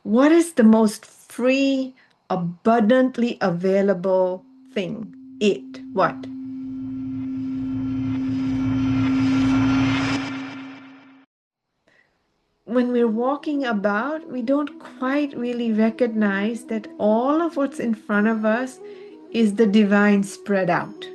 What is the most free, abundantly available thing? It. What? When we're walking about, we don't quite really recognize that all of what's in front of us is the divine spread out.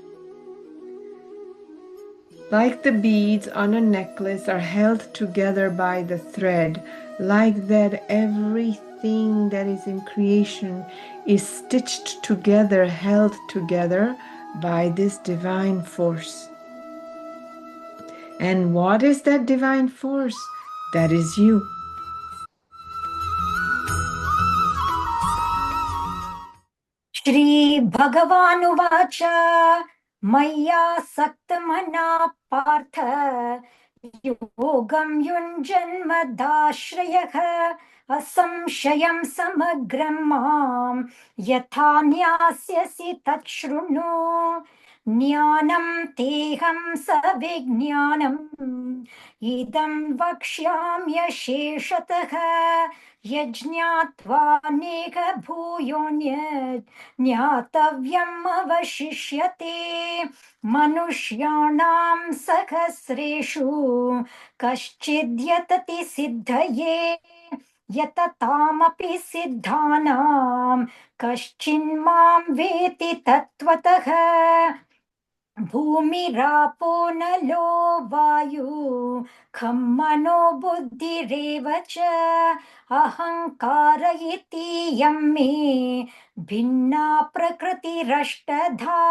Like the beads on a necklace are held together by the thread, like that everything that is in creation is stitched together, held together by this divine force. And what is that divine force? That is you. Shri भगवानुवाच मय्या सक्तमना Partha योगं युञ्जन्मदाश्रयः असंशयं समग्रं मां यथा न्यास्यसि तत् शृणु ज्ञानं तेहं सविज्ञानम् इदं वक्ष्याम्यशेषतः यज्ञात्वा नेह भूयोऽन्यत् ज्ञातव्यम् अवशिष्यते मनुष्याणां सहस्रेषु कश्चिद्यतति सिद्धये यततामपि सिद्धानां कश्चिन्मां वेति तत्त्वतः भूमिरापो नलो वायु खं मनो बुद्धिरेव च अहङ्कार इतीयं मे भिन्ना प्रकृतिरष्टधा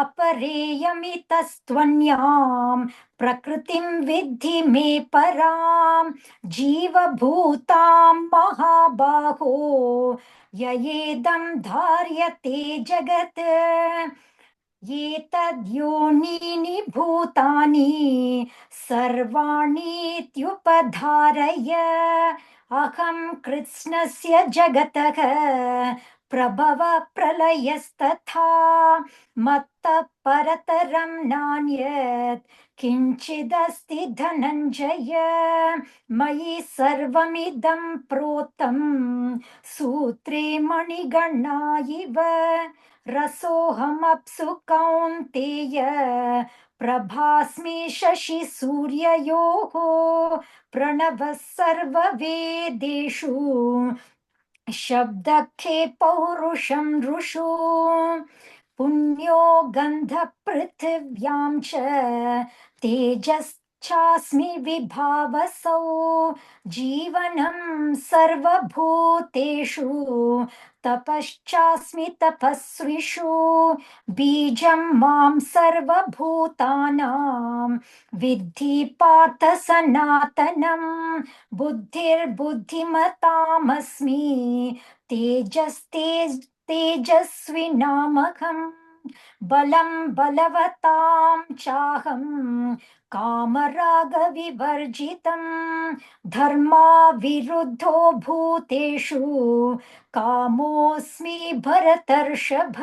अपरेयमितस्त्वन्यां प्रकृतिं विद्धि मे परां जीवभूतां महाबाहो ययेदं धार्यते जगत् एतद्योनीनि भूतानि सर्वाणीत्युपधारय अहं कृत्स्नस्य जगतः प्रभव प्रलयस्तथा मत्तः परतरं नान्यत् किञ्चिदस्ति धनञ्जय मयि सर्वमिदं प्रोतं सूत्रे मणिगणा इव रसोऽहमप्सु कौन्तेय प्रभास्मि शशि सूर्ययोः प्रणवः सर्ववेदेषु शब्दखे पौरुषं ऋषु पुण्यो गन्धपृथिव्यां च तेजश्चास्मि विभावसौ जीवनं सर्वभूतेषु तपश्चास्मि तपस्विषु बीजं मां सर्वभूतानां विद्धि पार्थ सनातनं बुद्धिर्बुद्धिमतामस्मि तेजस्विनामहं बलं बलवतां चाहं कामरागविवर्जितं धर्मा विरुद्धो भूतेषु कामोऽस्मि भरतर्षभ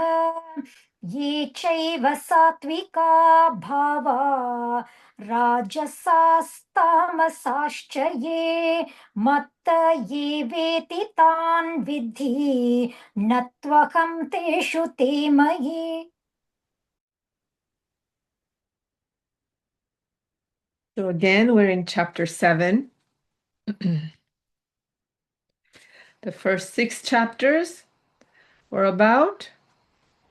ये चैव सात्विका भावा राजसास्तामसाश्च ये मत्त ये वेति तान् विद्धि न त्वहं तेषु ते मयि. So again, we're in chapter 7. The first 6 chapters were about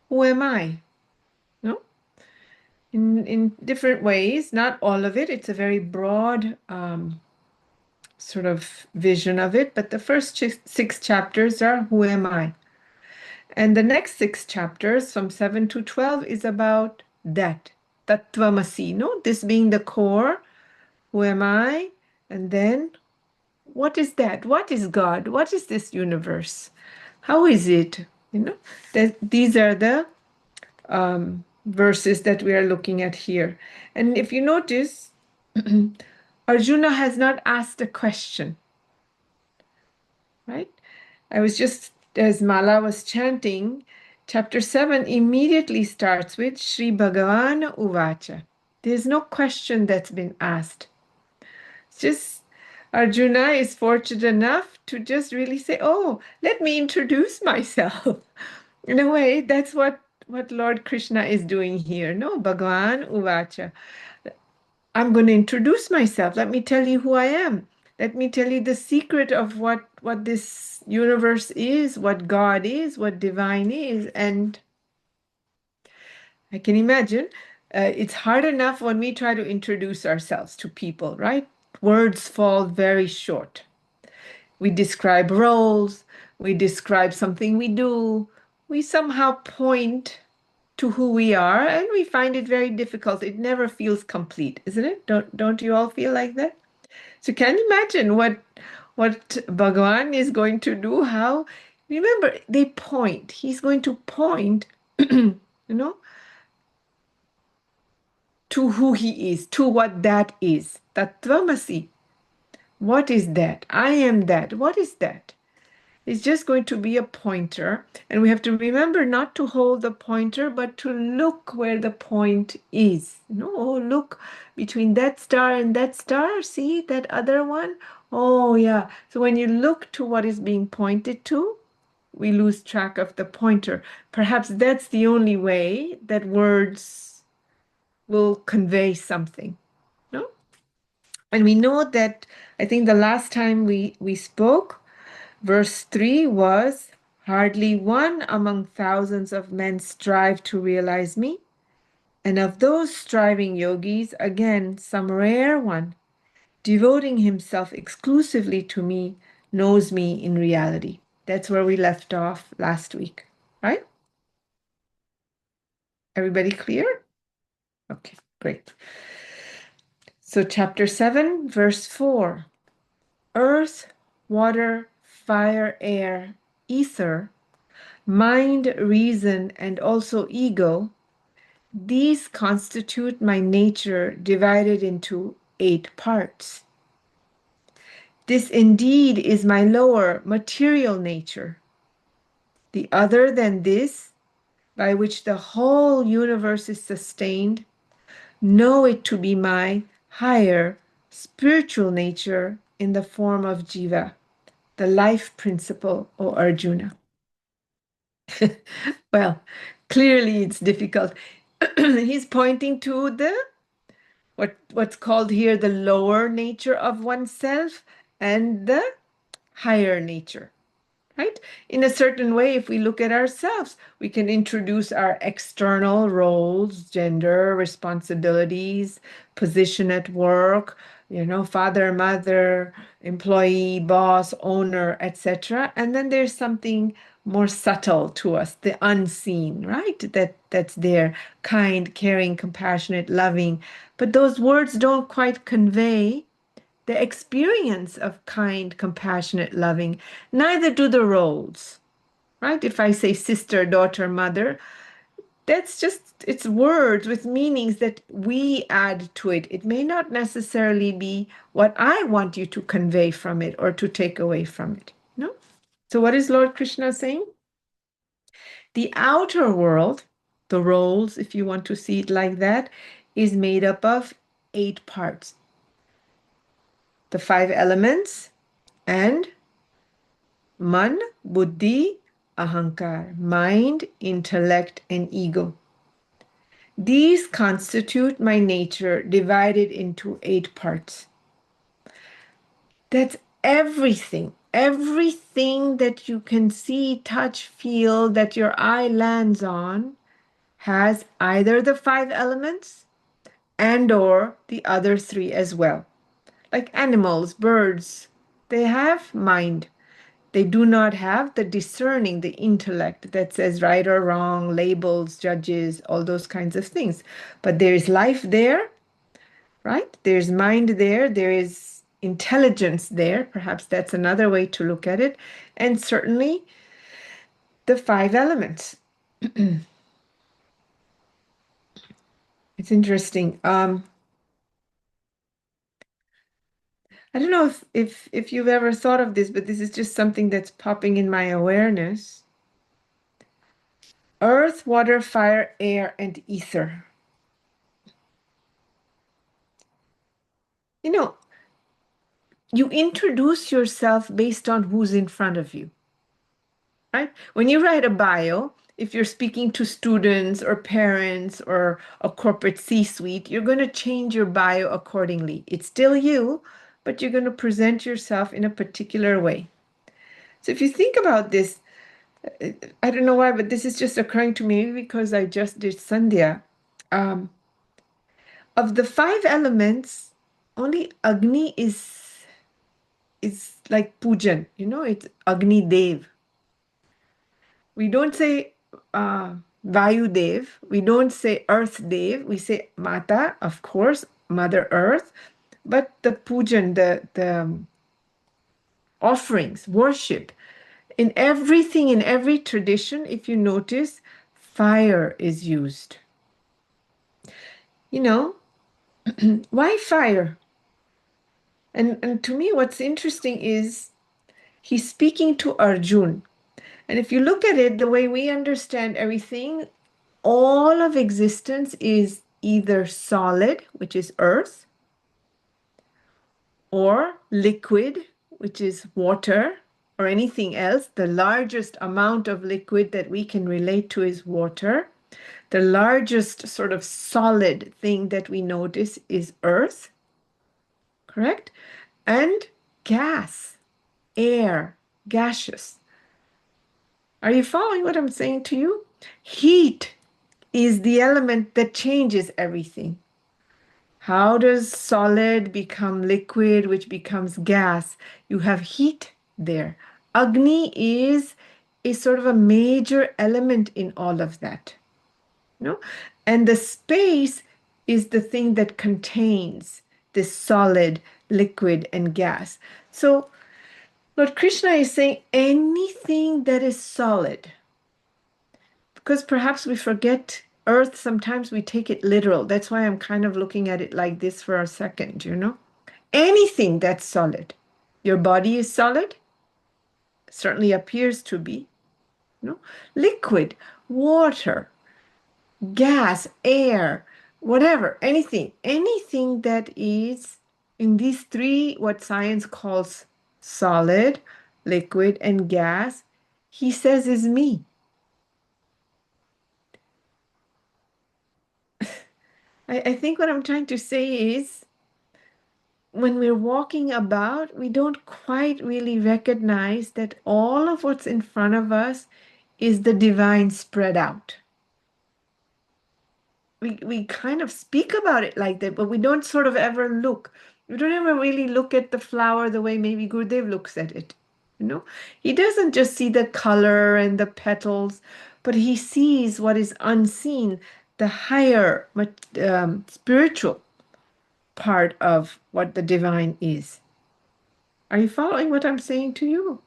who am I? No? In different ways, not all of it. It's a very broad sort of vision of it, but the first 6 chapters are who am I? And the next 6 chapters from 7 to 12 is about that, Tattvamasi, no? This being the core, who am I? And then what is that? What is God? What is this universe? How is it? These are the verses that we are looking at here. And if you notice, Arjuna has not asked a question, right? I was just, as Mala was chanting, chapter 7 immediately starts with Shri Bhagavan Uvacha. There's no question that's been asked. It's just Arjuna is fortunate enough to just really say, "Oh, let me introduce myself." In a way, that's what Lord Krishna is doing here. No, Bhagavan Uvacha. I'm going to introduce myself. Let me tell you who I am. Let me tell you the secret of what this universe is, what God is, what divine is. And I can imagine it's hard enough when we try to introduce ourselves to people, right? Words fall very short. We describe roles, we describe something we do, we somehow point to who we are, and we find it very difficult. It never feels complete, isn't it? Don't you all feel like that? So can you imagine what Bhagavan is going to do? How remember they point. He's going to point, you know, to who he is, to what that is. Tattvamasi. What is that? I am that. What is that? It's just going to be a pointer. And we have to remember not to hold the pointer, but to look where the point is. No, oh, look between that star and that star. See that other one? Oh, yeah. So when you look to what is being pointed to, we lose track of the pointer. Perhaps that's the only way that words will convey something. No? And we know that, I think the last time we spoke, verse 3 was, hardly one among thousands of men strive to realize me. And of those striving yogis, again, some rare one, devoting himself exclusively to me, knows me in reality. That's where we left off last week, right? Everybody clear? Okay, great. So, chapter 7, verse 4. Earth, water, fire, air, ether, mind, reason, and also ego, these constitute my nature divided into 8 parts. This indeed is my lower material nature. The other than this, by which the whole universe is sustained, know it to be my higher spiritual nature in the form of Jiva, the life principle, O Arjuna. Well, clearly it's difficult. He's pointing to the what's called here the lower nature of oneself and the higher nature, right? In a certain way, if we look at ourselves, we can introduce our external roles, gender, responsibilities, position at work, father, mother, employee, boss, owner, etc. And then there's something more subtle to us, the unseen, right? That's there, kind, caring, compassionate, loving. But those words don't quite convey the experience of kind, compassionate, loving. Neither do the roles, right? If I say sister, daughter, mother, that's just, it's words with meanings that we add to it. It may not necessarily be what I want you to convey from it or to take away from it. No? So what is Lord Krishna saying? The outer world, the roles, if you want to see it like that, is made up of 8 parts. The 5 elements and Man, Buddhi, Ahankar, mind, intellect, and ego. These constitute my nature divided into 8 parts. That's everything. Everything that you can see, touch, feel, that your eye lands on has either the 5 elements and or the other 3 as well. Like animals, birds, they have mind. They do not have the discerning, the intellect that says right or wrong, labels, judges, all those kinds of things. But there is life there, right? There's mind there. There is intelligence there. Perhaps that's another way to look at it. And certainly the 5 elements. It's interesting. I don't know if you've ever thought of this, but this is just something that's popping in my awareness. Earth, water, fire, air, and ether. You know, you introduce yourself based on who's in front of you, right? When you write a bio, if you're speaking to students or parents or a corporate C-suite, you're going to change your bio accordingly. It's still you, but you're going to present yourself in a particular way. So if you think about this, I don't know why, but this is just occurring to me because I just did Sandhya. Um, of the five elements, only Agni is like pujan, it's Agni Dev. We don't say Vayu Dev. We don't say Earth Dev. We say Mata, of course, Mother Earth. But the pujan, the offerings, worship, in everything, in every tradition, if you notice, fire is used. You know, why fire? And to me, what's interesting is he's speaking to Arjun. And if you look at it, the way we understand everything, all of existence is either solid, which is earth, or liquid, which is water, or anything else. The largest amount of liquid that we can relate to is water. The largest sort of solid thing that we notice is earth, correct? And gas, air, gaseous. Are you following what I'm saying to you? Heat is the element that changes everything. How does solid become liquid, which becomes gas? You have heat there. Agni is a sort of a major element in all of that. No? And the space is the thing that contains this solid, liquid, and gas. So Lord Krishna is saying anything that is solid, because perhaps we forget earth, sometimes we take it literal. That's why I'm kind of looking at it like this for a second, Anything that's solid. Your body is solid, certainly appears to be, Liquid, water, gas, air, whatever, anything that is in these three, what science calls solid, liquid, and gas, he says is me. I think what I'm trying to say is when we're walking about, we don't quite really recognize that all of what's in front of us is the divine spread out. We kind of speak about it like that, but we don't sort of ever look. We don't ever really look at the flower the way maybe Gurudev looks at it. He doesn't just see the color and the petals, but he sees what is unseen, the higher, spiritual part of what the divine is. Are you following what I'm saying to you?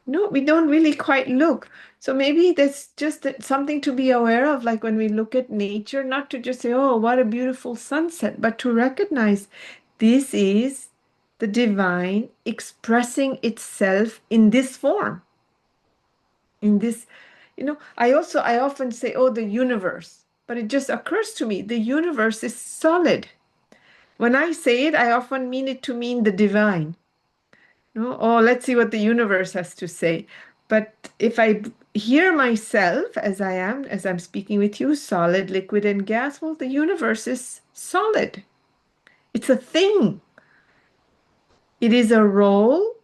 No, we don't really quite look. So maybe that's just something to be aware of, like when we look at nature, not to just say, oh, what a beautiful sunset, but to recognize this is the divine expressing itself in this form, in this, I often say, oh, the universe, but it just occurs to me, the universe is solid. When I say it, I often mean it to mean the divine. No? Oh, let's see what the universe has to say. But if I hear myself as I am, as I'm speaking with you, solid, liquid, and gas, well, the universe is solid. It's a thing. It is a role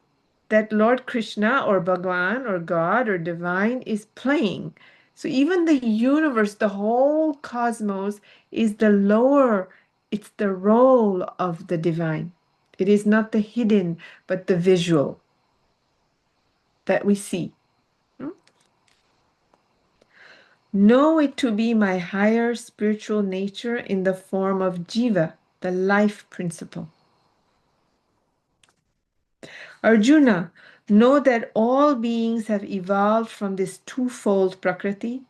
that Lord Krishna or Bhagwan or God or divine is playing. So even the universe, the whole cosmos is the lower, it's the role of the divine. It is not the hidden, but the visual that we see. Know it to be my higher spiritual nature in the form of Jiva, the life principle. Arjuna, know that all beings have evolved from this twofold Prakriti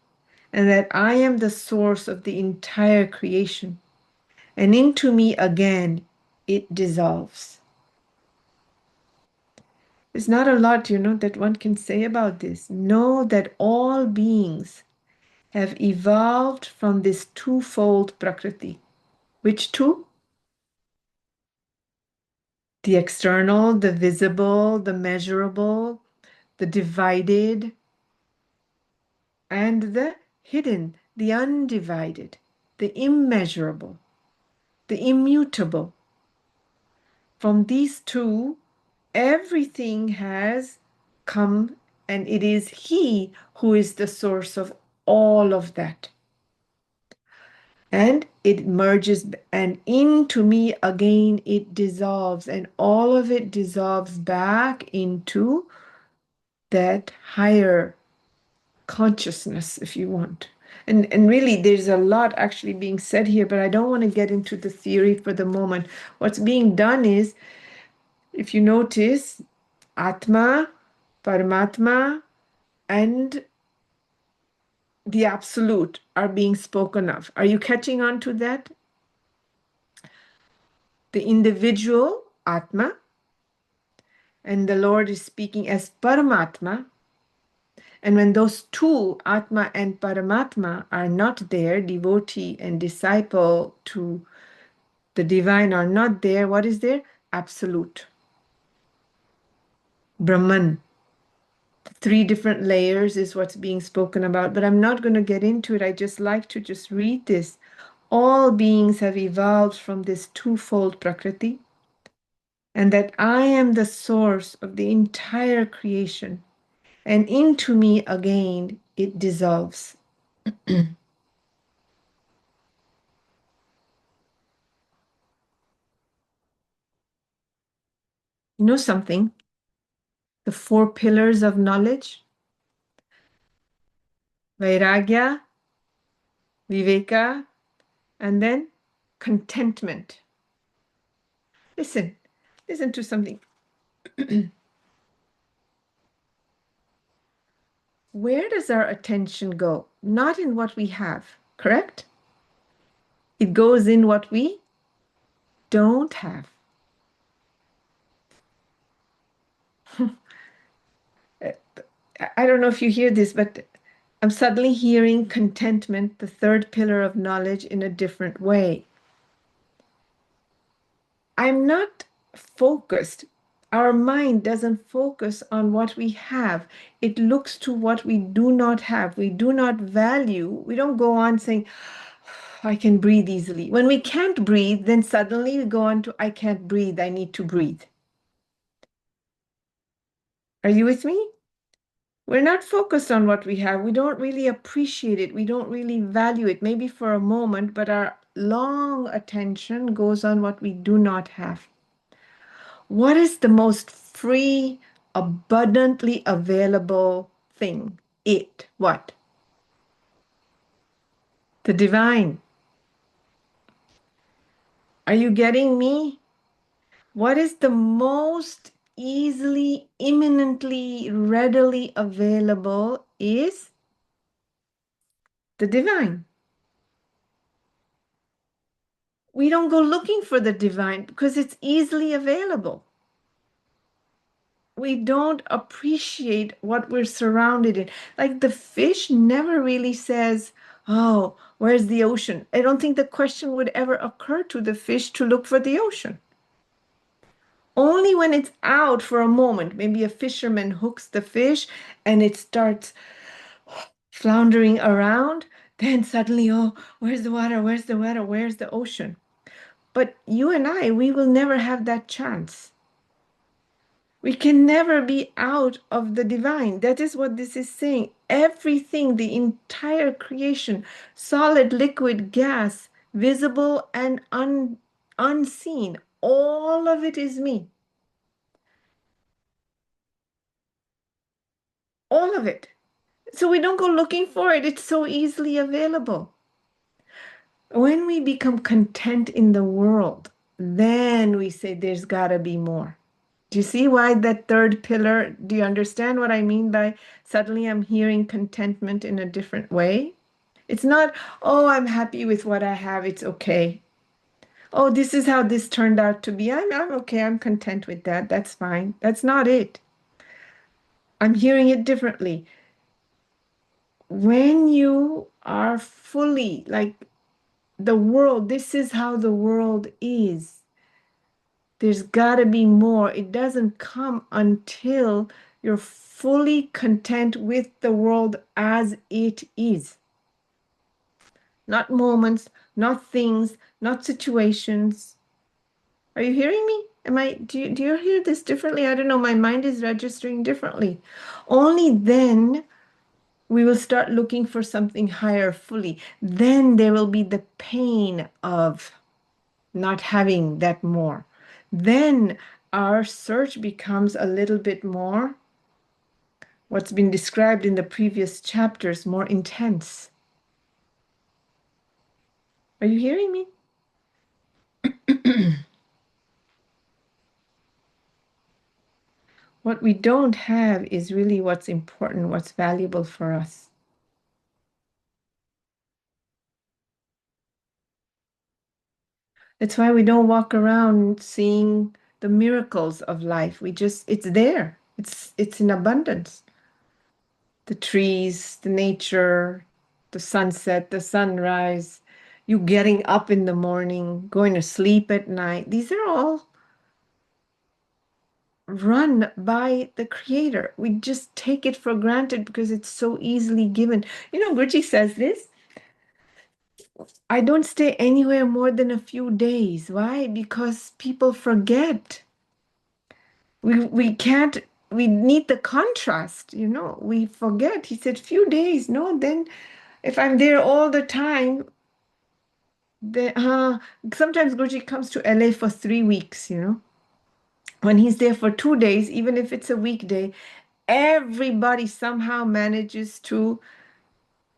and that I am the source of the entire creation. And into me again it dissolves. There's not a lot, that one can say about this. Know that all beings have evolved from this twofold Prakriti. Which two? The external, the visible, the measurable, the divided, and the hidden, the undivided, the immeasurable, the immutable. From these two, everything has come, and it is He who is the source of all of that. And it merges, and into me again it dissolves, and all of it dissolves back into that higher consciousness, if you want. And really, there's a lot actually being said here, but I don't want to get into the theory for the moment. What's being done is, if you notice, Atma, Paramatma, and the Absolute are being spoken of. Are you catching on to that? The individual, Atma, and the Lord is speaking as Paramatma. And when those two, Atma and Paramatma, are not there, devotee and disciple to the divine are not there, what is there? Absolute. Brahman. Three different layers is what's being spoken about, but I'm not going to get into it. I just like to just read this. All beings have evolved from this twofold Prakriti, and that I am the source of the entire creation, and into me again it dissolves. You know something? The four pillars of knowledge, Vairagya, Viveka, and then contentment. Listen to something. Where does our attention go? Not in what we have, correct? It goes in what we don't have. I don't know if you hear this, but I'm suddenly hearing contentment, the third pillar of knowledge, in a different way. I'm not focused. Our mind doesn't focus on what we have. It looks to what we do not have. We do not value. We don't go on saying, I can breathe easily. When we can't breathe, then suddenly we go on to, I can't breathe. I need to breathe. Are you with me? We're not focused on what we have. We don't really appreciate it. We don't really value it, maybe for a moment, but our long attention goes on what we do not have. What is the most free, abundantly available thing? It. What? The divine. Are you getting me? What is the most easily, imminently, readily available is the divine. We don't go looking for the divine because it's easily available. We don't appreciate what we're surrounded in. Like the fish never really says, oh, where's the ocean? I don't think the question would ever occur to the fish to look for the ocean. Only when it's out for a moment, maybe a fisherman hooks the fish and it starts floundering around, then suddenly, oh, where's the water? Where's the water? Where's the ocean? But you and I, we will never have that chance. We can never be out of the divine. That is what this is saying. Everything, the entire creation, solid, liquid, gas, visible and unseen, all of it is me. All of it. So we don't go looking for it. It's so easily available. When we become content in the world, then we say there's got to be more. Do you see why that third pillar? Do you understand what I mean by suddenly I'm hearing contentment in a different way? It's not, oh, I'm happy with what I have. It's okay. Oh, this is how this turned out to be. I'm okay. I'm content with that. That's fine. That's not it. I'm hearing it differently. When you are fully like the world, this is how the world is. There's got to be more. It doesn't come until you're fully content with the world as it is. Not moments, not things, not situations. Are you hearing me? Do you hear this differently? I don't know. My mind is registering differently. Only then we will start looking for something higher fully. Then there will be the pain of not having that more. Then our search becomes a little bit more what's been described in the previous chapters, more intense. Are you hearing me? What we don't have is really what's important, what's valuable for us. That's why we don't walk around seeing the miracles of life. It's there. It's in abundance. The trees, the nature, the sunset, the sunrise, you getting up in the morning, going to sleep at night. These are all run by the creator. We just take it for granted because it's so easily given. You know, Guruji says this. I don't stay anywhere more than a few days. Why? Because people forget. We need the contrast, you know. We forget. He said few days. No, then if I'm there all the time, sometimes Guruji comes to LA for 3 weeks, you know. When he's there for 2 days, even if it's a weekday, everybody somehow manages to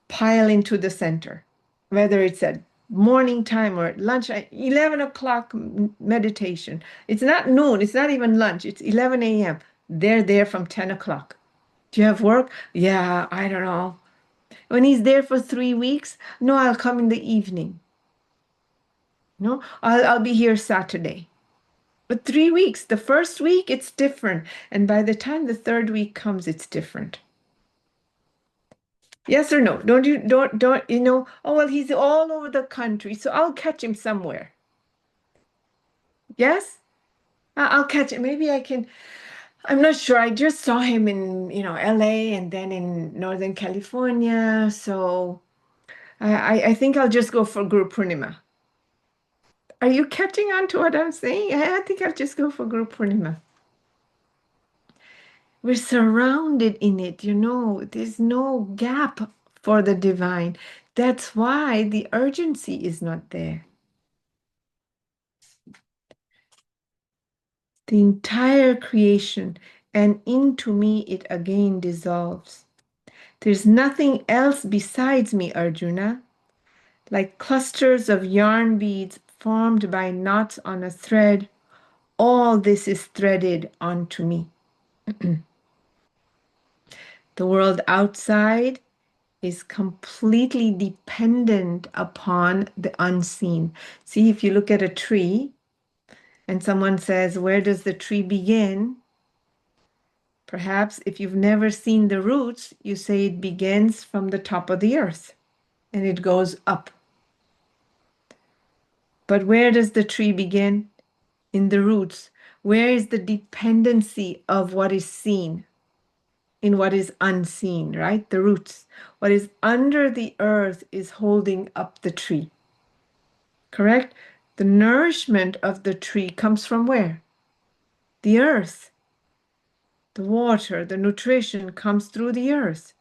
pile into the center, whether it's at morning time or at lunch, 11 o'clock meditation. It's not noon, it's not even lunch, it's 11 a.m. They're there from 10 o'clock. Do you have work? Yeah, I don't know. When he's there for 3 weeks, no, I'll come in the evening. No, I'll be here Saturday. But 3 weeks, the first week, it's different. And by the time the third week comes, it's different. Yes or no? Don't, you know, oh, well, he's all over the country, so I'll catch him somewhere. Yes? I'll catch him. Maybe I can, I'm not sure. I just saw him in, you know, LA and then in Northern California. So I think I'll just go for Guru Purnima. Are you catching on to what I'm saying? I think I'll just go for Guru Purnima. We're surrounded in it, you know, there's no gap for the divine. That's why the urgency is not there. The entire creation, and into me it again dissolves. There's nothing else besides me, Arjuna, like clusters of yarn beads formed by knots on a thread. All this is threaded onto me. The world outside is completely dependent upon the unseen. See, if you look at a tree and someone says, where does the tree begin? Perhaps if you've never seen the roots, you say it begins from the top of the earth and it goes up. But where does the tree begin? In the roots. Where is the dependency of what is seen in what is unseen, right? The roots. What is under the earth is holding up the tree. Correct? The nourishment of the tree comes from where? The earth. The water, the nutrition comes through the earth.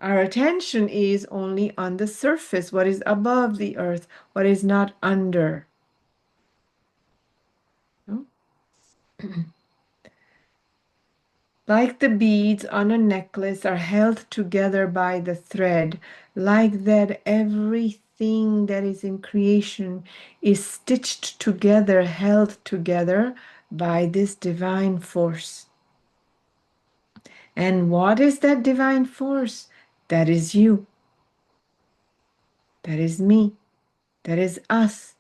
Our attention is only on the surface, what is above the earth, what is not under. No? Like the beads on a necklace are held together by the thread, like that everything that is in creation is stitched together, held together by this divine force. And what is that divine force? That is you. That is me. That is us.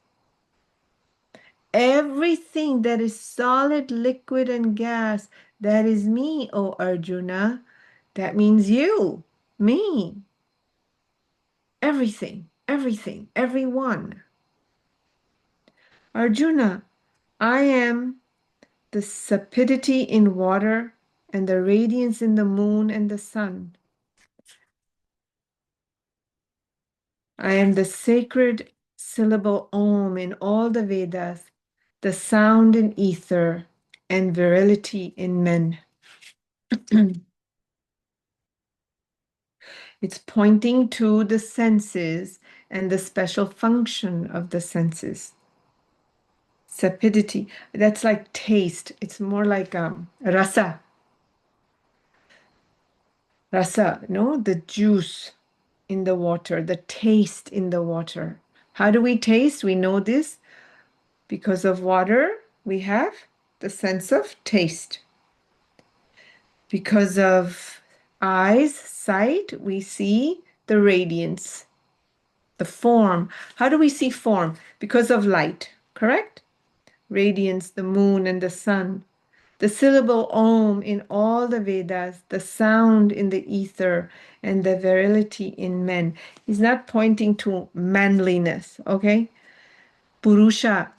Everything that is solid, liquid, and gas, that is me, O Arjuna. That means you, me. Everything, everything, everyone. Arjuna, I am the sapidity in water and the radiance in the moon and the sun. I am the sacred syllable Om in all the Vedas, the sound in ether, and virility in men. It's pointing to the senses and the special function of the senses. Sapidity, that's like taste. It's more like rasa. Rasa, no? The juice in the water, the taste in the water. How do we taste? We know this because of water. We have the sense of taste. Because of eyes, sight, we see the radiance, the form. How do we see form? Because of light, correct? Radiance, the moon and the sun. The syllable Om in all the Vedas, the sound in the ether, and the virility in men. He's not pointing to manliness, okay? Purusha,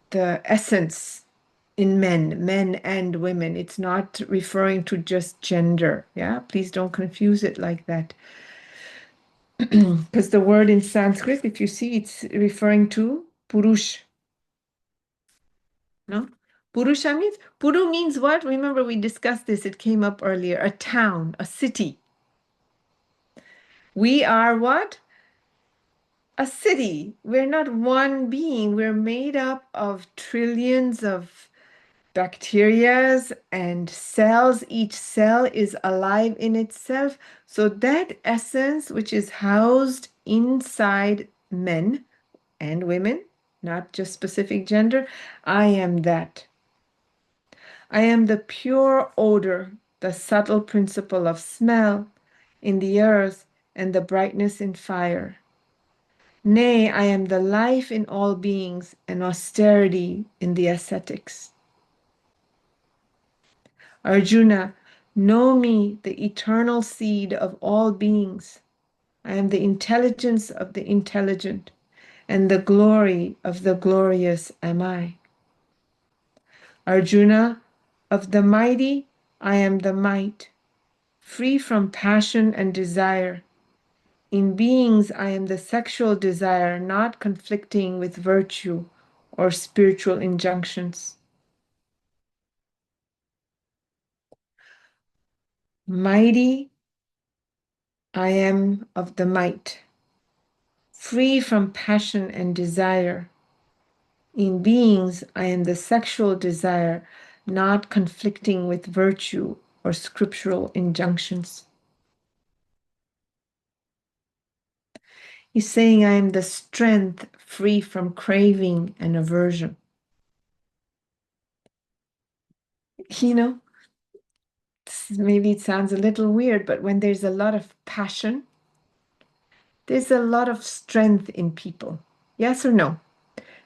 the essence in men and women. It's not referring to just gender, yeah? Please don't confuse it like that. Because the word in Sanskrit, if you see, it's referring to Purush, no? Purusha means, Puru means what? Remember we discussed this, it came up earlier, a town, a city. We are what? A city. We're not one being. We're made up of trillions of bacterias and cells. Each cell is alive in itself. So that essence, which is housed inside men and women, not just specific gender, I am that. I am the pure odor, the subtle principle of smell in the earth and the brightness in fire. Nay, I am the life in all beings and austerity in the ascetics. Arjuna, know me, the eternal seed of all beings. I am the intelligence of the intelligent, and the glory of the glorious am I. Arjuna, of the mighty, I am the might, free from passion and desire. In beings, I am the sexual desire, not conflicting with virtue or spiritual injunctions. Mighty, I am of the might, free from passion and desire. In beings, I am the sexual desire, not conflicting with virtue or scriptural injunctions. He's saying, I am the strength free from craving and aversion. You know, maybe it sounds a little weird, but when there's a lot of passion, there's a lot of strength in people. Yes or no?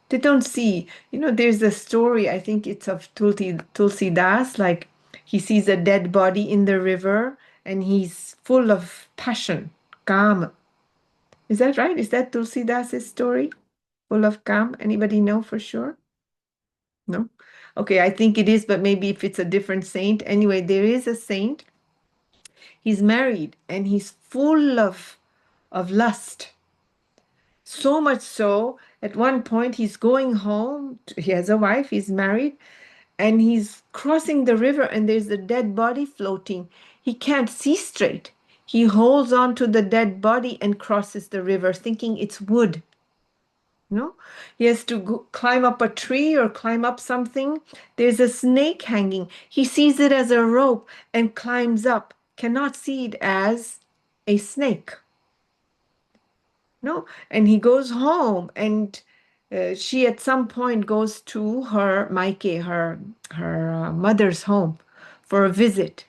They don't see, there's a story, I think it's of Tulsi Das, like he sees a dead body in the river and he's full of passion, calm. Is that right? Is that Tulsi Das's story? Full of calm? Anybody know for sure? No? Okay, I think it is, but maybe if it's a different saint. Anyway, there is a saint. He's married and he's full of lust. So much so, at one point he's going home. He has a wife, he's married, and he's crossing the river and there's a dead body floating. He can't see straight. He holds on to the dead body and crosses the river thinking it's wood. No, he has to climb up a tree or climb up something. There's a snake hanging. He sees it as a rope and climbs up, cannot see it as a snake. No, and he goes home and she at some point goes to her maike, her mother's home for a visit.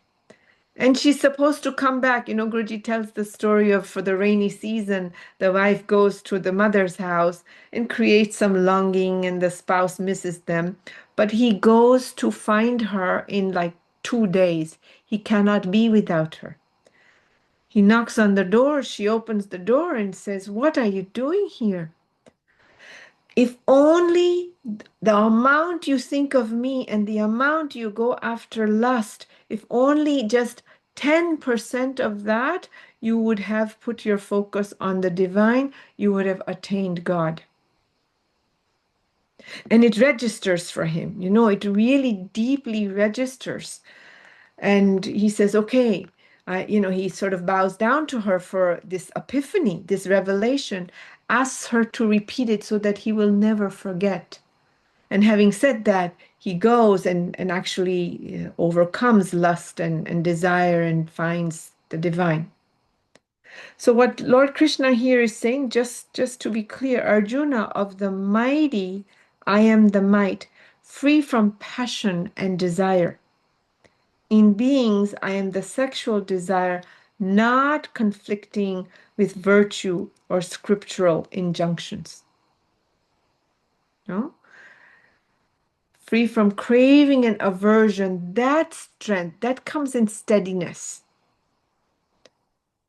And she's supposed to come back. Guruji tells the story of for the rainy season, the wife goes to the mother's house and creates some longing, and the spouse misses them. But he goes to find her in like 2 days. He cannot be without her. He knocks on the door. She opens the door and says, "What are you doing here?" If only the amount you think of me and the amount you go after lust, if only just 10% of that, you would have put your focus on the divine, you would have attained God. And it registers for him, it really deeply registers. And he says, okay, he sort of bows down to her for this epiphany, this revelation, asks her to repeat it so that he will never forget. And having said that, he goes and actually overcomes lust and desire and finds the divine. So what Lord Krishna here is saying, just to be clear, Arjuna, of the mighty, I am the might, free from passion and desire. In beings, I am the sexual desire, not conflicting with virtue or scriptural injunctions. No? Free from craving and aversion, that strength, that comes in steadiness.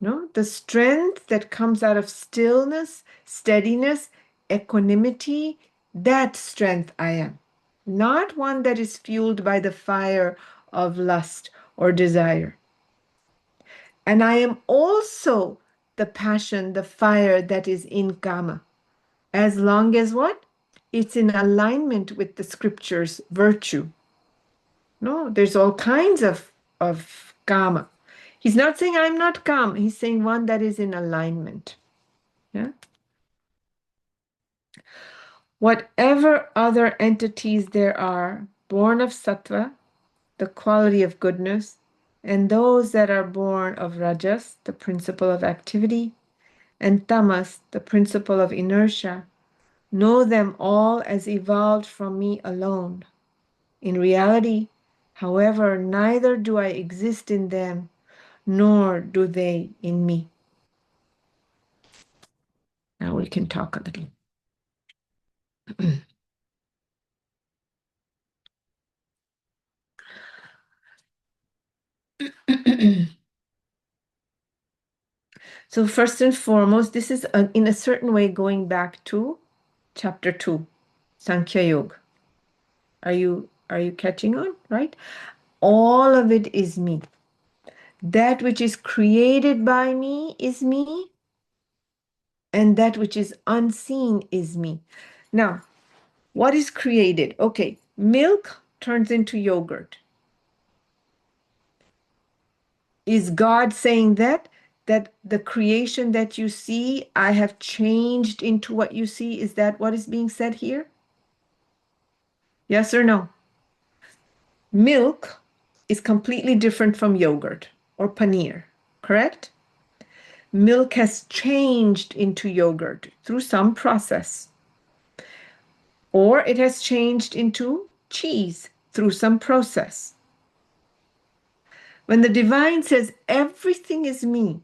No? The strength that comes out of stillness, steadiness, equanimity, that strength I am. Not one that is fueled by the fire of lust or desire. And I am also the passion, the fire that is in Kama. As long as what? It's in alignment with the scriptures, virtue. No, there's all kinds of Kama. He's not saying I'm not Kama. He's saying one that is in alignment. Yeah. Whatever other entities there are, born of sattva, the quality of goodness, and those that are born of rajas, the principle of activity, and tamas, the principle of inertia, know them all as evolved from me alone. In reality, however, neither do I exist in them, nor do they in me. Now we can talk a little. So first and foremost, this is in a certain way going back to chapter 2, Sankhya Yoga. Are you catching on, right? All of it is me. That which is created by me is me, and that which is unseen is me. Now, what is created? Okay, milk turns into yogurt. Is God saying that the creation that you see, I have changed into what you see? Is that what is being said here? Yes or no? Milk is completely different from yogurt or paneer, correct? Milk has changed into yogurt through some process, or it has changed into cheese through some process. When the divine says everything is me,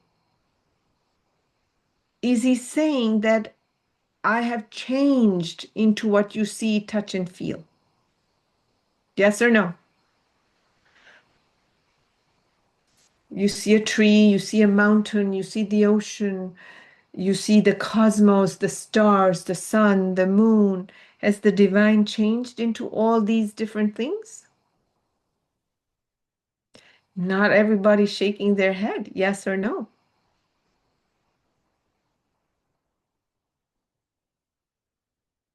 is he saying that I have changed into what you see, touch, and feel? Yes or no? You see a tree, you see a mountain, you see the ocean, you see the cosmos, the stars, the sun, the moon. Has the divine changed into all these different things? Not everybody shaking their head, yes or no.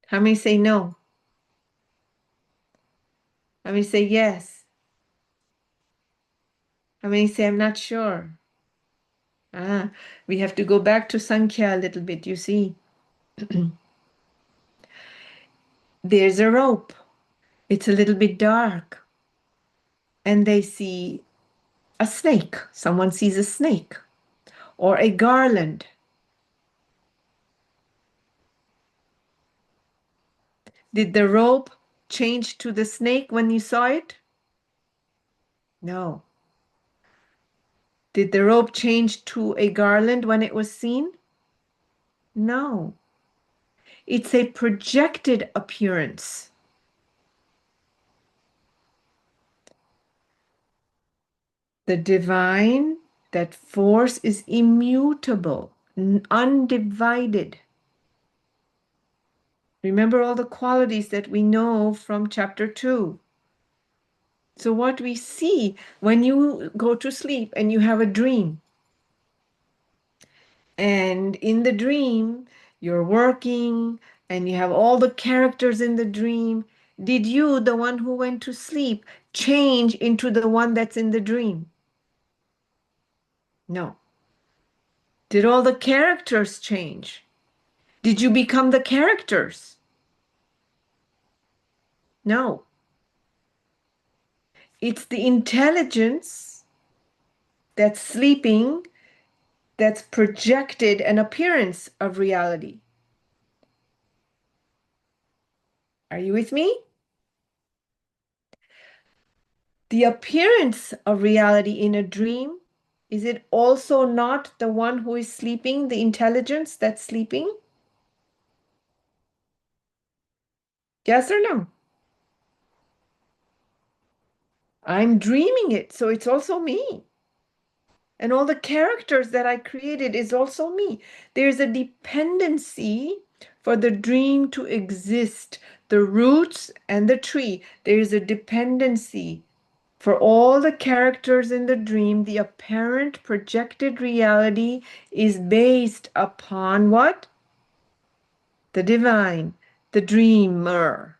How many say no? How many say yes? How many say I'm not sure? Ah, we have to go back to Sankhya a little bit, you see. There's a rope. It's a little bit dark. And they see a snake. Someone sees a snake or a garland. Did the rope change to the snake when you saw it? No. Did the rope change to a garland when it was seen? No. It's a projected appearance. The divine, that force is immutable, undivided. Remember all the qualities that we know from chapter 2. So what we see when you go to sleep and you have a dream, and in the dream you're working and you have all the characters in the dream, did you, the one who went to sleep, change into the one that's in the dream? No. Did all the characters change? Did you become the characters? No. It's the intelligence that's sleeping that's projected an appearance of reality. Are you with me? The appearance of reality in a dream, is it also not the one who is sleeping, the intelligence that's sleeping? Yes or no? I'm dreaming it, so it's also me. And all the characters that I created is also me. There's a dependency for the dream to exist. The roots and the tree, there's a dependency. For all the characters in the dream, the apparent projected reality is based upon what? The divine, the dreamer.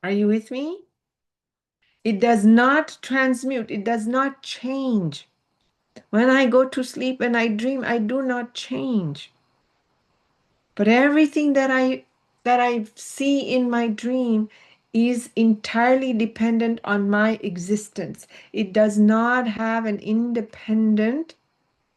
Are you with me? It does not transmute, it does not change. When I go to sleep and I dream, I do not change. But everything that I see in my dream is entirely dependent on my existence. It does not have an independent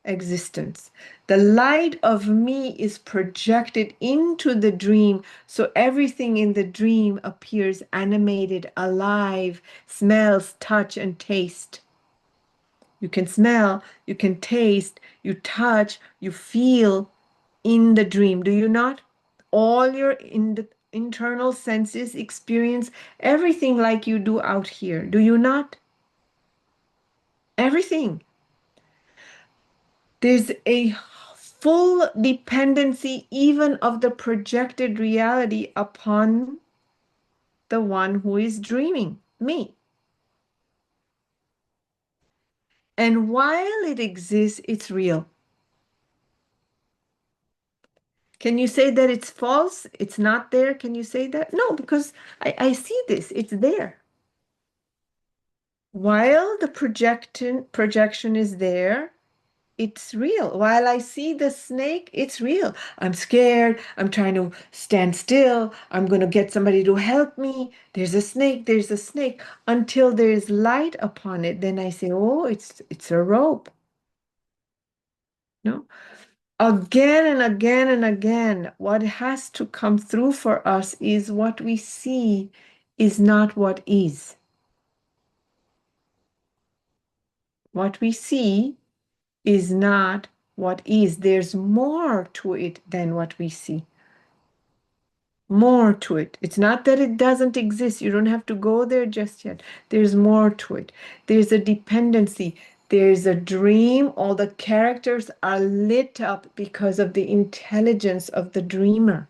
existence. The light of me is projected into the dream, so everything in the dream appears animated, alive, smells, touch, and taste. You can smell, you can taste, you touch, you feel in the dream, do you not? All your internal senses experience everything like you do out here, do you not? Everything. There's a full dependency even of the projected reality upon the one who is dreaming, me. And while it exists, it's real. Can you say that it's false? It's not there? Can you say that? No, because I see this, it's there. While the projection is there, it's real. While I see the snake, it's real. I'm scared. I'm trying to stand still. I'm going to get somebody to help me. There's a snake. There's a snake. Until there's light upon it, then I say, oh, it's a rope. No? Again and again and again, what has to come through for us is what we see is not what is. What we see is not what is. There's more to it than what we see. More to it. It's not that it doesn't exist. You don't have to go there just yet. There's more to it. There's a dependency. There's a dream. All the characters are lit up because of the intelligence of the dreamer.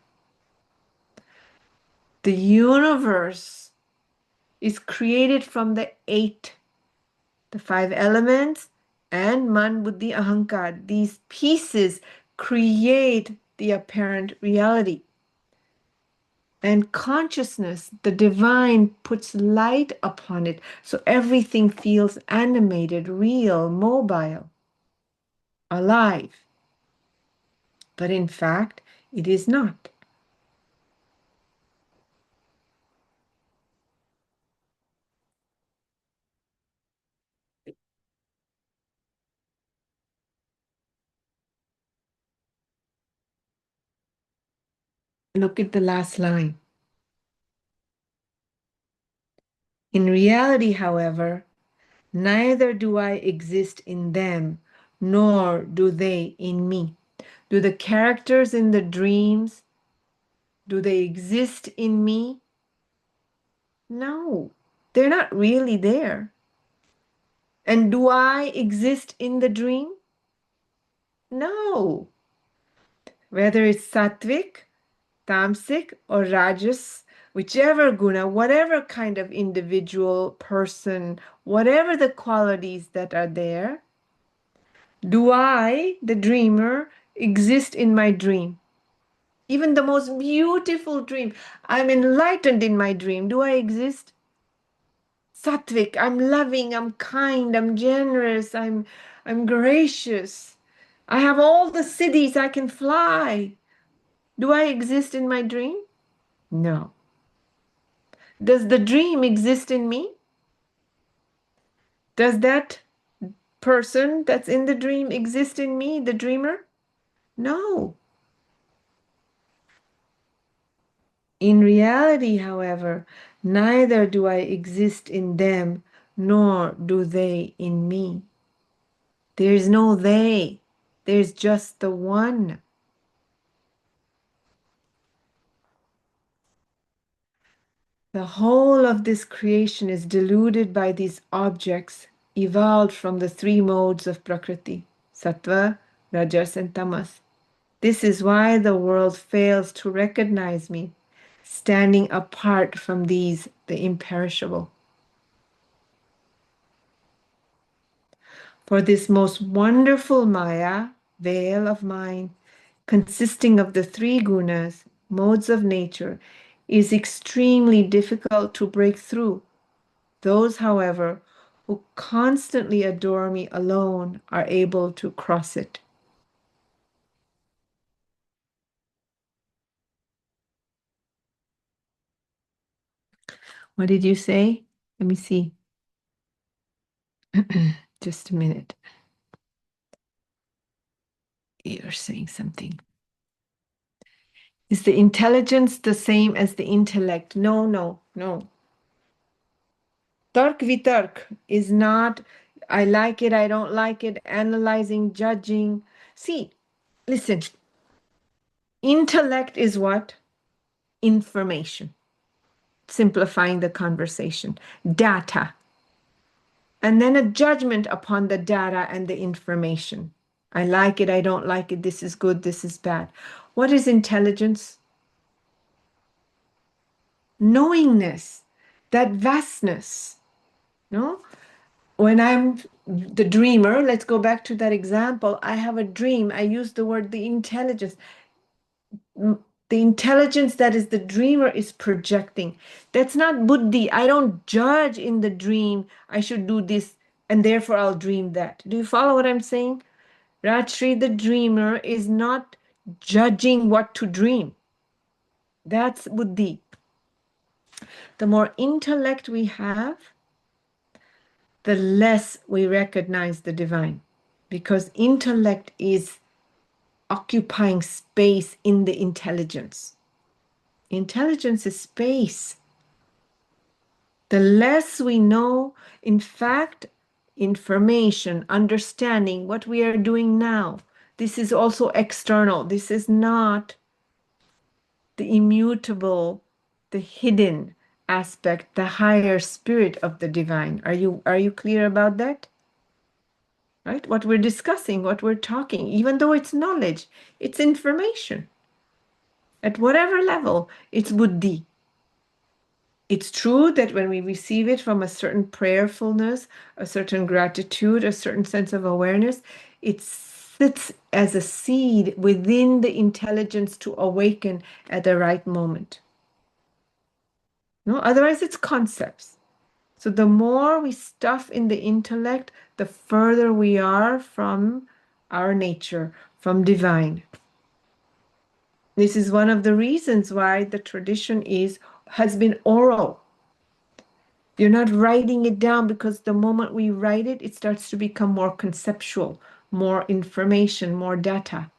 The universe is created from the 8, the 5 elements, and Man, Buddhi, Ahankar. These pieces create the apparent reality. And consciousness, the divine, puts light upon it, so everything feels animated, real, mobile, alive. But in fact, it is not. Look at the last line. In reality, however, neither do I exist in them, nor do they in me. Do the characters in the dreams, do they exist in me? No, they're not really there. And do I exist in the dream? No. whether it's sattvic, tamasic, or rajas, whichever guna, whatever kind of individual person, whatever the qualities that are there, do I, the dreamer, exist in my dream? Even the most beautiful dream, I'm enlightened in my dream. Do I exist? Sattvic, I'm loving, I'm kind, I'm generous, I'm gracious. I have all the cities, I can fly. Do I exist in my dream? No. Does the dream exist in me? Does that person that's in the dream exist in me, the dreamer? No. In reality, however, neither do I exist in them, nor do they in me. There is no they, there's just the one. The whole of this creation is deluded by these objects evolved from the three modes of Prakriti, Sattva, Rajas, and Tamas. This is why the world fails to recognize me, standing apart from these, the imperishable. For this most wonderful Maya, veil of mind, consisting of the three gunas, modes of nature, is extremely difficult to break through. Those, however, who constantly adore me alone are able to cross it. What did you say? Let me see. Just a minute. You're saying something. Is the intelligence the same as the intellect? No, no, no. Tark vitark is not, I like it, I don't like it, analyzing, judging. See, listen, intellect is what? Information. Simplifying the conversation. Data. And then a judgment upon the data and the information. I like it, I don't like it, this is good, this is bad. What is intelligence? Knowingness, that vastness. No? When I'm the dreamer, let's go back to that example. I have a dream. I use the word the intelligence. The intelligence that is the dreamer is projecting. That's not buddhi. I don't judge in the dream. I should do this and therefore I'll dream that. Do you follow what I'm saying? Rajshree, the dreamer, is not judging what to dream. That's buddhi. The more intellect we have, the less we recognize the divine, because intellect is occupying space in the intelligence. Intelligence is space. The less we know, in fact, information, understanding what we are doing now, this is also external. This is not the immutable, the hidden aspect, the higher spirit of the divine. Are you clear about that? Right? What we're discussing, what we're talking, even though it's knowledge, it's information. At whatever level, it's buddhi. It's true that when we receive it from a certain prayerfulness, a certain gratitude, a certain sense of awareness, it sits as a seed within the intelligence to awaken at the right moment. No, otherwise it's concepts. So the more we stuff in the intellect, the further we are from our nature, from divine. This is one of the reasons why the tradition has been oral. You're not writing it down, because the moment we write it, it starts to become more conceptual, more information, more data.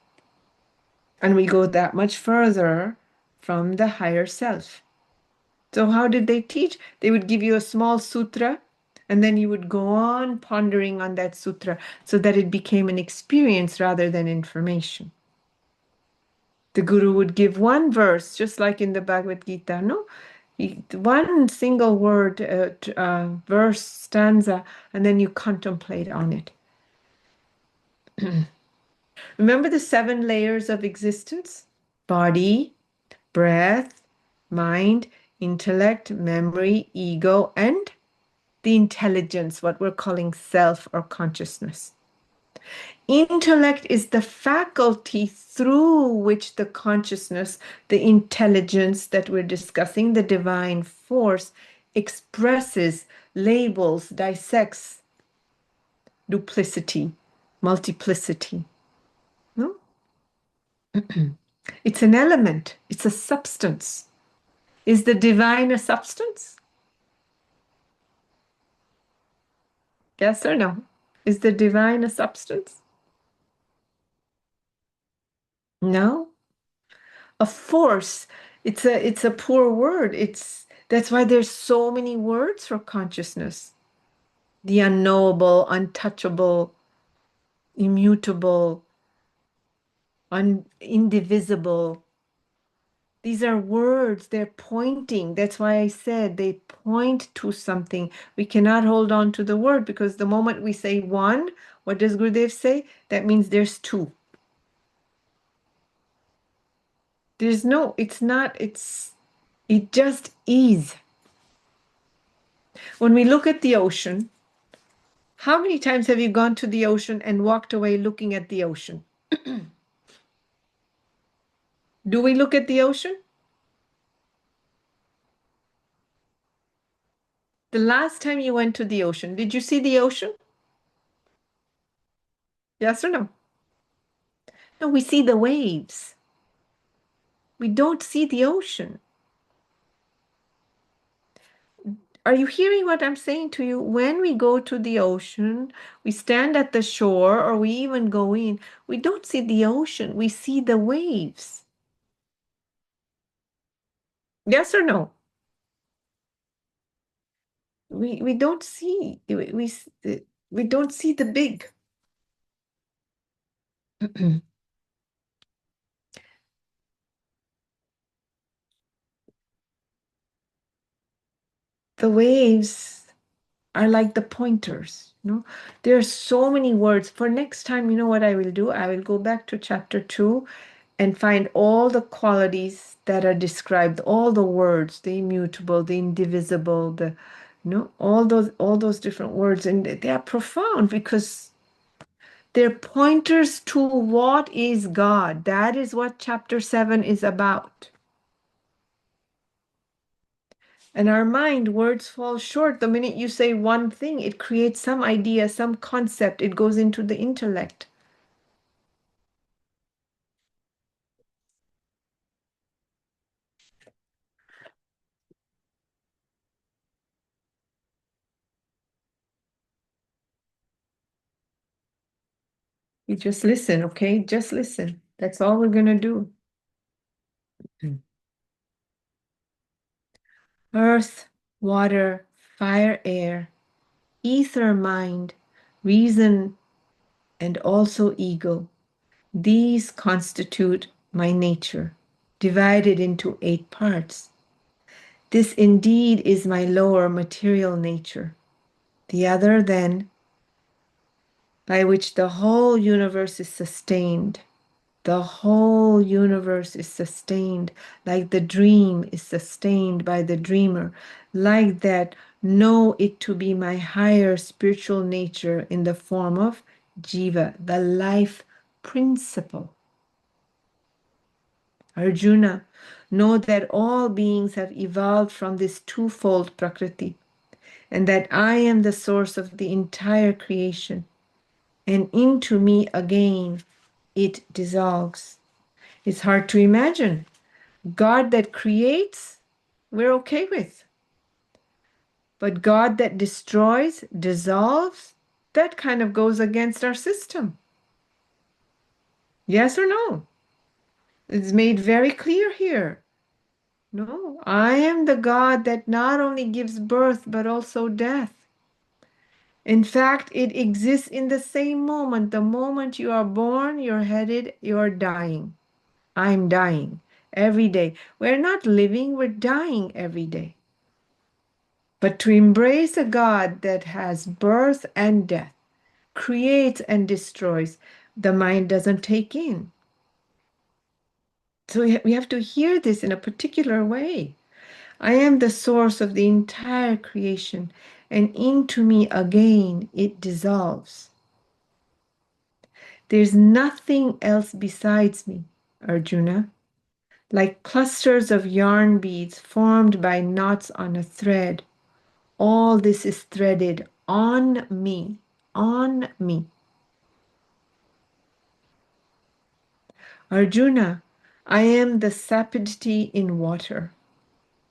And we go that much further from the higher self. So how did they teach? They would give you a small sutra, and then you would go on pondering on that sutra so that it became an experience rather than information. The guru would give one verse, just like in the Bhagavad Gita, no? One single word, verse, stanza, and then you contemplate on it. Remember the 7 layers of existence? Body, breath, mind, intellect, memory, ego, and the intelligence, what we're calling self or consciousness. Intellect is the faculty through which the consciousness, the intelligence that we're discussing, the divine force, expresses, labels, dissects duplicity, multiplicity. No? It's an element, it's a substance. Is the divine a substance? Yes or no? Is the divine a substance? No. A force. It's a poor word. That's why there's so many words for consciousness. The unknowable, untouchable, immutable, indivisible. These are words, they're pointing. That's why I said they point to something. We cannot hold on to the word because the moment we say one, what does Gurudev say? That means there's two. There's no, it's not, it just is. When we look at the ocean, how many times have you gone to the ocean and walked away looking at the ocean? Do we look at the ocean? The last time you went to the ocean, did you see the ocean? Yes or no? No, we see the waves. We don't see the ocean. Are you hearing what I'm saying to you? When we go to the ocean, we stand at the shore or we even go in, we don't see the ocean, we see the waves. Yes or no? We don't see we don't see the big. The waves are like the pointers, you know. There are so many words. For next time, you know what I will do? I will go back to chapter 2 and find all the qualities that are described, all the words, the immutable, the indivisible, the all those different words, and they are profound because they're pointers to what is God. That is what chapter 7 is about. And our mind, words fall short. The minute you say one thing, it creates some idea, some concept. It goes into the intellect. You just listen, okay? Just listen. That's all we're going to do. Earth, water, fire, air, ether, mind, reason, and also ego. These constitute my nature, divided into 8 parts. This indeed is my lower material nature. The other, then, by which the whole universe is sustained. The whole universe is sustained like the dream is sustained by the dreamer. Like that, know it to be my higher spiritual nature in the form of Jiva, the life principle. Arjuna, know that all beings have evolved from this twofold Prakriti, and that I am the source of the entire creation, and into me again it dissolves. It's hard to imagine. God that creates, we're okay with. But God that destroys, dissolves, that kind of goes against our system. Yes or no? It's made very clear here. No, I am the God that not only gives birth, but also death. In fact, it exists in the same moment. The moment you are born, you're headed, you're dying. I'm dying every day. We're not living, we're dying every day. But to embrace a God that has birth and death, creates and destroys, the mind doesn't take in. So we have to hear this in a particular way. I am the source of the entire creation, and into me again it dissolves. There's nothing else besides me, Arjuna. Like clusters of yarn beads formed by knots on a thread, all this is threaded on me, on me. Arjuna, I am the sapidity in water,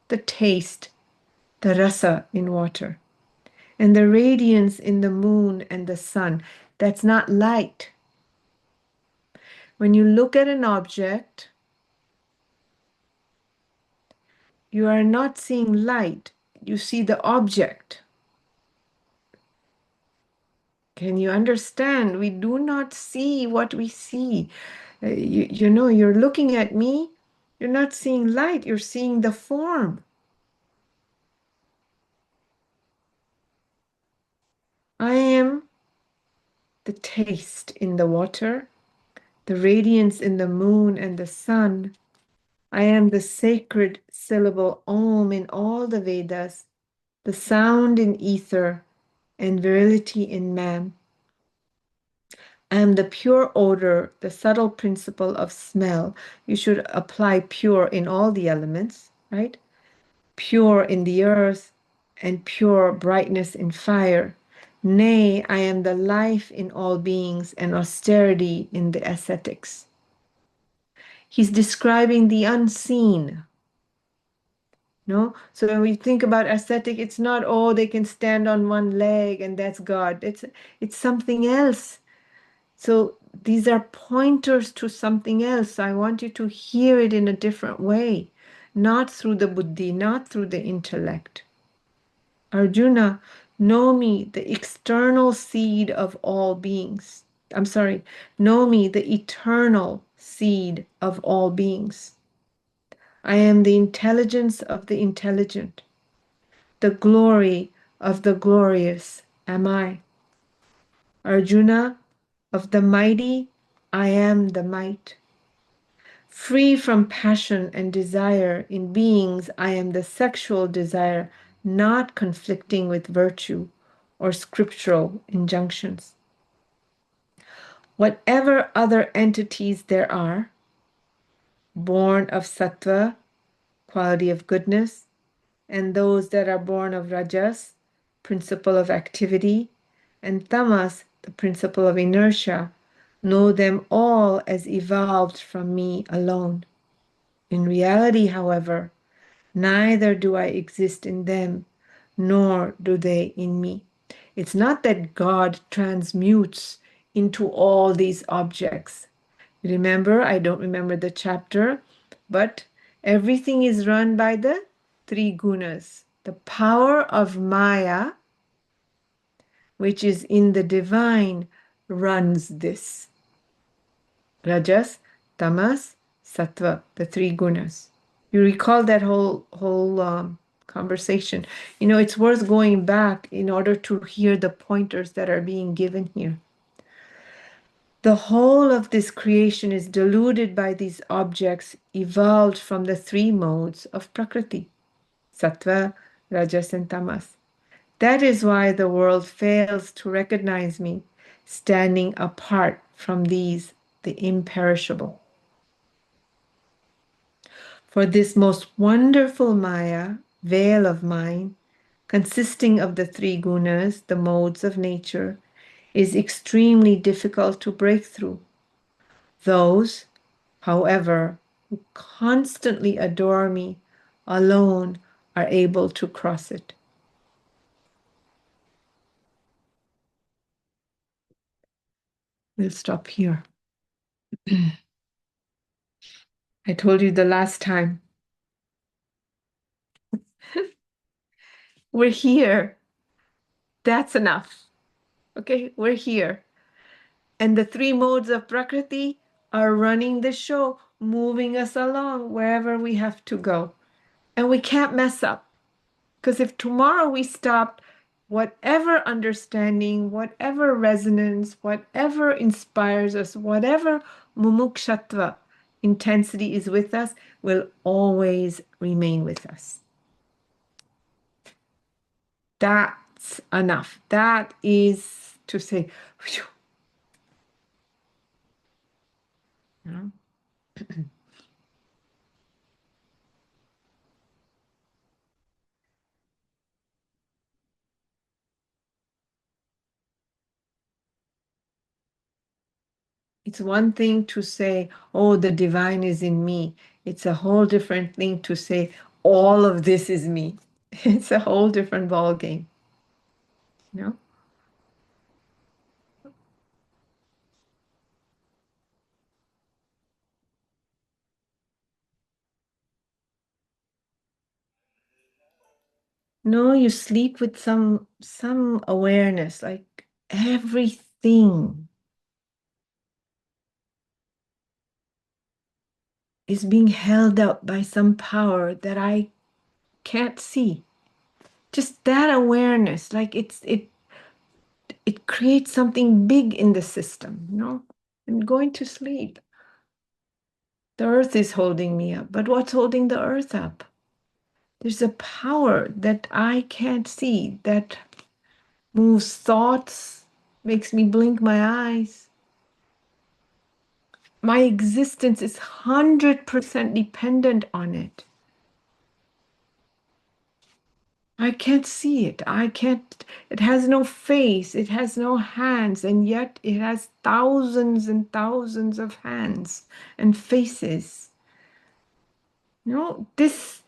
the taste, the rasa in water, and the radiance in the moon and the sun. That's not light. When you look at an object, you are not seeing light, you see the object. Can you understand? We do not see what we see. You know, you're looking at me, you're not seeing light, you're seeing the form. I am the taste in the water, the radiance in the moon and the sun. I am the sacred syllable Om in all the Vedas, the sound in ether, and virility in man. I am the pure odor, the subtle principle of smell. You should apply pure in all the elements, right? Pure in the earth and pure brightness in fire. Nay, I am the life in all beings and austerity in the ascetics. He's describing the unseen. No? So when we think about ascetic, it's not, oh, they can stand on one leg and that's God. It's something else. So these are pointers to something else. I want you to hear it in a different way, not through the buddhi, not through the intellect. Arjuna, know me, the external seed of all beings. I'm sorry, know me, the eternal seed of all beings. I am the intelligence of the intelligent. The glory of the glorious am I. Arjuna, of the mighty, I am the might. Free from passion and desire in beings, I am the sexual desire, not conflicting with virtue or scriptural injunctions. Whatever other entities there are, born of sattva, quality of goodness, and those that are born of rajas, principle of activity, and tamas, the principle of inertia, know them all as evolved from me alone. In reality, however, neither do I exist in them, nor do they in me. It's not that God transmutes into all these objects. Remember, I don't remember the chapter, but everything is run by the three gunas. The power of Maya, which is in the divine, runs this. Rajas, Tamas, Sattva, the three gunas. You recall that whole conversation. You know, it's worth going back in order to hear the pointers that are being given here. The whole of this creation is deluded by these objects evolved from the three modes of Prakriti, Sattva, Rajas, and Tamas. That is why the world fails to recognize me, standing apart from these, the imperishable. For this most wonderful Maya, veil of mine, consisting of the three gunas, the modes of nature, is extremely difficult to break through. Those, however, who constantly adore me alone are able to cross it. We'll stop here. I told you the last time. We're here. That's enough. Okay, we're here. And the three modes of Prakriti are running the show, moving us along wherever we have to go. And we can't mess up. Because if tomorrow we stop, whatever understanding, whatever resonance, whatever inspires us, whatever mumukshatva intensity is with us, will always remain with us. That's enough. That is to say, phew, you know? It's one thing to say, oh, the divine is in me. It's a whole different thing to say, all of this is me. It's a whole different ball game. You know? No, you sleep with some awareness, like everything is being held up by some power that I can't see. Just that awareness, like it creates something big in the system, you know? I'm going to sleep. The earth is holding me up, but what's holding the earth up? There's a power that I can't see that moves thoughts, makes me blink my eyes. My existence is 100% dependent on it. I can't see it. It has no face, it has no hands, and yet it has thousands and thousands of hands and faces. You know, this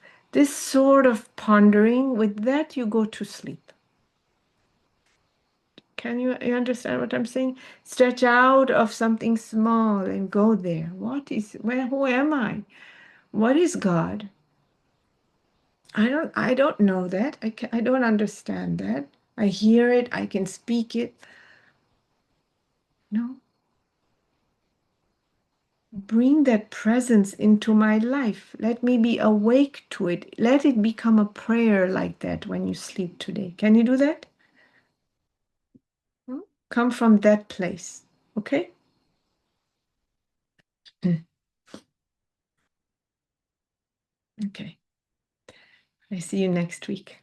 sort of pondering, with that you go to sleep. Can you understand what I'm saying? Stretch out of something small and go there. Who am I? What is God? I don't know that. I don't understand that. I hear it, I can speak it. No. Bring that presence into my life. Let me be awake to it. Let it become a prayer like that when you sleep today. Can you do that? Come from that place. Okay? Okay. I see you next week.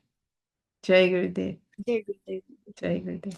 Jai Gurudev. Jai Gurudev. Jai Gurudev.